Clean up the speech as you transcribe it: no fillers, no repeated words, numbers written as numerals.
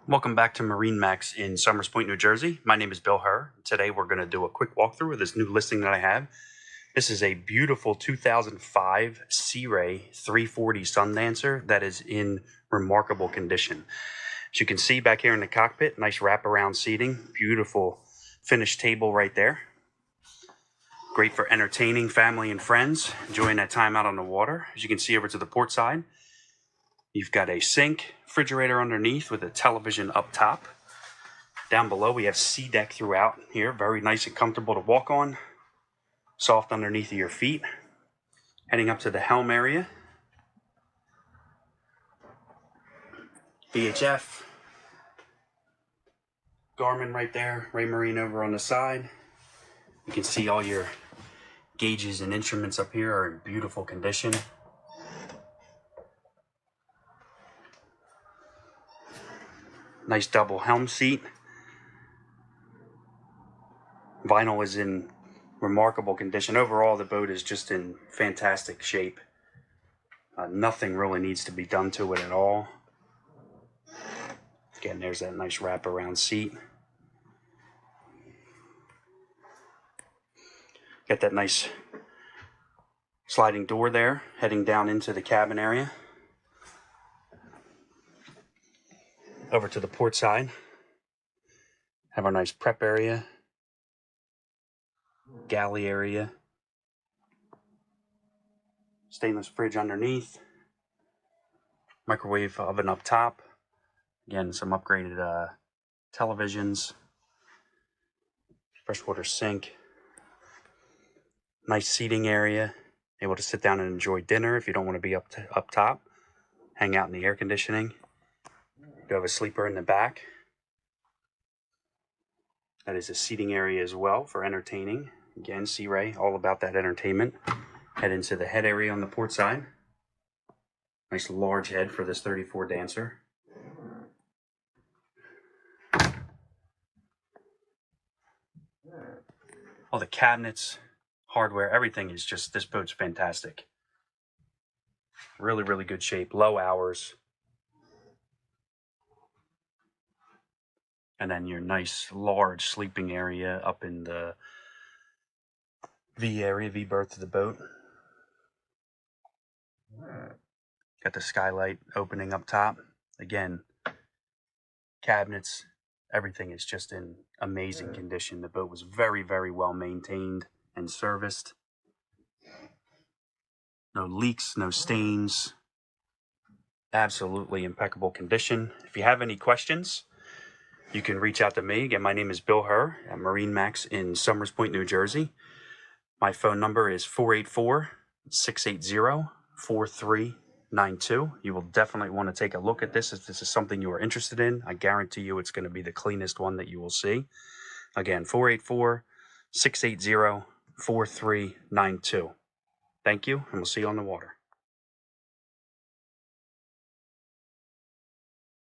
Welcome back to MarineMax in Somers Point, New Jersey. My name is Bill Herr. Today we're going to do a quick walkthrough of this new listing that I have. This is a beautiful 2005 Sea Ray 340 Sundancer that is in remarkable condition. As you can see back here in the cockpit, nice wraparound seating, beautiful finished table right there. Great for entertaining family and friends, enjoying that time out on the water. As you can see over to the port side, you've got a sink, refrigerator underneath with a television up top. Down below we have sea deck throughout here, very nice and comfortable to walk on. Soft underneath of your feet. Heading up to the helm area. VHF. Garmin right there, Raymarine over on the side. You can see all your gauges and instruments up here are in beautiful condition. Nice double helm seat. Vinyl is in remarkable condition. Overall, the boat is just in fantastic shape. Nothing really needs to be done to it at all. Again, there's that nice wraparound seat. Got that nice sliding door there, heading down into the cabin area. Over to the port side. Have our nice prep area. Galley area. Stainless fridge underneath. Microwave oven up top. Again, some upgraded televisions. Freshwater sink. Nice seating area. Able to sit down and enjoy dinner if you don't want to be up top. Hang out in the air conditioning. You have a sleeper in the back. That is a seating area as well for entertaining. Again, Sea Ray, all about that entertainment. Head into the head area on the port side. Nice large head for this 34 Dancer. All the cabinets, hardware, everything is just, this boat's fantastic. Really, really good shape, low hours. And then your nice large sleeping area up in the V area, V berth of the boat. Got the skylight opening up top. Again, cabinets, everything is just in amazing condition. The boat was very, very well maintained and serviced. No leaks, no stains. Absolutely impeccable condition. If you have any questions, you can reach out to me. Again, my name is Bill Herr at MarineMax in Somers Point, New Jersey. My phone number is 484-680-4392. You will definitely want to take a look at this if this is something you are interested in. I guarantee you it's going to be the cleanest one that you will see. Again, 484-680-4392. Thank you, and we'll see you on the water.